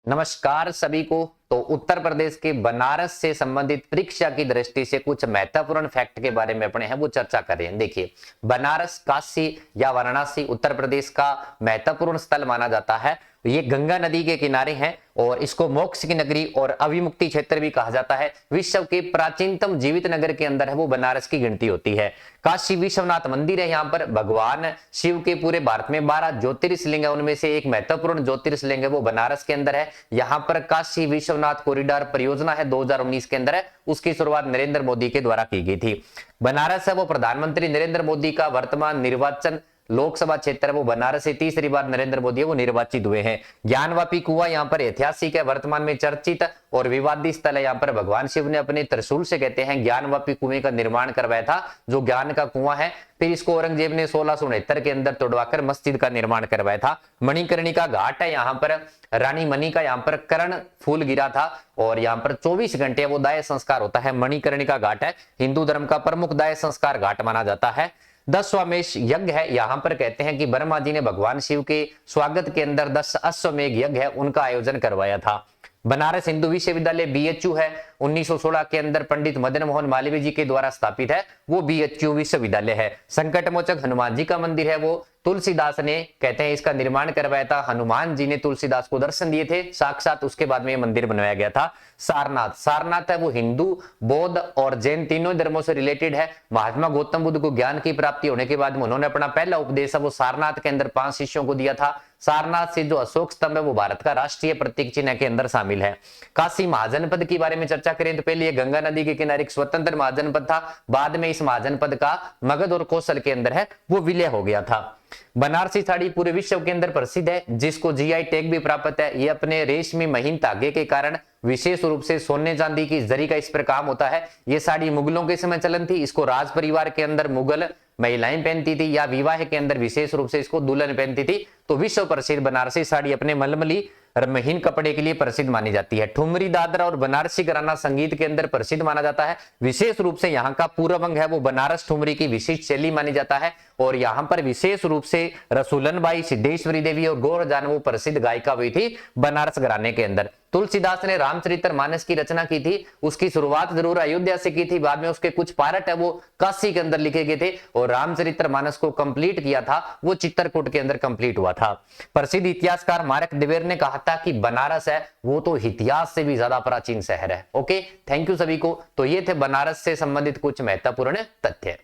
नमस्कार सभी को। तो उत्तर प्रदेश के बनारस से संबंधित परीक्षा की दृष्टि से कुछ महत्वपूर्ण फैक्ट के बारे में अपने हैं वो चर्चा कर रहे हैं। देखिए, बनारस, काशी या वाराणसी उत्तर प्रदेश का महत्वपूर्ण स्थल माना जाता है। ये गंगा नदी के किनारे है और इसको मोक्ष की नगरी और अविमुक्ति क्षेत्र भी कहा जाता है। विश्व के प्राचीनतम जीवित नगर के अंदर है वो बनारस की गिनती होती है। काशी विश्वनाथ मंदिर है, यहाँ पर भगवान शिव के पूरे भारत में 12 ज्योतिर्लिंग है, उनमें से एक महत्वपूर्ण ज्योतिर्लिंग है वो बनारस के अंदर है। यहाँ पर काशी विश्वनाथ कॉरिडोर परियोजना है 2019 के अंदर है, उसकी शुरुआत नरेंद्र मोदी के द्वारा की गई थी। बनारस है वो प्रधानमंत्री नरेंद्र मोदी का वर्तमान निर्वाचन लोकसभा क्षेत्र है वो बनारस से तीसरी बार नरेंद्र मोदी है वो निर्वाचित हुए हैं। ज्ञानवापी कुआं यहाँ पर ऐतिहासिक है, वर्तमान में चर्चित और विवादित स्थल है। यहाँ पर भगवान शिव ने अपने त्रिशूल से कहते हैं ज्ञानवापी कुएं का निर्माण करवाया था, जो ज्ञान का कुआं है। फिर इसको औरंगजेब ने 1669 के अंदर तोड़वाकर मस्जिद का निर्माण करवाया था। मणिकर्णिका घाट है, यहाँ पर रानी मणि का यहाँ पर कर्ण फूल गिरा था और यहाँ पर 24 घंटे वो दाह संस्कार होता है। मणिकर्णिका घाट है, हिंदू धर्म का प्रमुख दाह संस्कार घाट माना जाता है। 10वां यज्ञ है, यहाँ पर कहते हैं कि ब्रह्मा जी ने भगवान शिव के स्वागत के अंदर 10 अश्वमेघ यज्ञ है उनका आयोजन करवाया था। बनारस हिंदू विश्वविद्यालय बीएचयू है, 1916 के अंदर पंडित मदन मोहन मालवीय जी के द्वारा स्थापित है, वो बीएचयू विश्वविद्यालय है। संकट मोचक हनुमान जी का मंदिर है, वो तुलसीदास ने कहते हैं इसका निर्माण करवाया था। हनुमान जी ने तुलसीदास को दर्शन दिए थे साक्षात, उसके बाद में ये मंदिर बनवाया गया था। सारनाथ, सारनाथ है वो हिंदू, बौद्ध और जैन तीनों धर्मों से रिलेटेड है। महात्मा गौतम बुद्ध को ज्ञान की प्राप्ति होने के बाद में उन्होंने अपना पहला उपदेश है वो सारनाथ के अंदर 5 शिष्यों को दिया था। सारनाथ से जो अशोक स्तंभ है वो भारत का राष्ट्रीय प्रतीक चिन्ह के अंदर शामिल है। काशी महाजनपद के बारे में चर्चा करें तो पहले ये गंगा नदी के किनारे एक स्वतंत्र महाजनपद था, बाद में इस महाजनपद का मगध और कौशल के अंदर है वो विलय हो गया था। बनारसी साड़ी पूरे विश्व के अंदर प्रसिद्ध है, जिसको जीआई टैग भी प्राप्त है। ये अपने रेशमी महीन धागे के कारण विशेष रूप से सोने चांदी की जरी का इस पर काम होता है। ये साड़ी मुगलों के समय चलन थी, इसको राज परिवार के अंदर मुगल महिलाएं पहनती थी या विवाह के अंदर विशेष रूप से इसको दुल्हन पहनती थी। तो विश्व प्रसिद्ध बनारसी साड़ी अपने मलमली और महीन कपड़े के लिए प्रसिद्ध मानी जाती है। ठुमरी दादरा और बनारसी घराना संगीत के अंदर प्रसिद्ध माना जाता है। विशेष रूप से यहाँ का पूर्व अंग है वो बनारस ठुमरी की विशिष्ट शैली मानी जाता है और यहाँ पर विशेष रूप से रसूलन बाई, सिद्धेश्वरी देवी और गौर जानवो प्रसिद्ध गायिका हुई थी बनारस घराने के अंदर। तुलसीदास ने रामचरितमानस की रचना की थी, उसकी शुरुआत जरूर अयोध्या से की थी, बाद में उसके कुछ पार्ट है वो काशी के अंदर लिखे गए थे और रामचरितमानस को कंप्लीट किया था वो चित्रकूट के अंदर कंप्लीट हुआ था। प्रसिद्ध इतिहासकार मार्क द्विवेदी ने कहा था कि बनारस है वो तो इतिहास से भी ज्यादा प्राचीन शहर है। ओके, थैंक यू सभी को। तो ये थे बनारस से संबंधित कुछ महत्वपूर्ण तथ्य।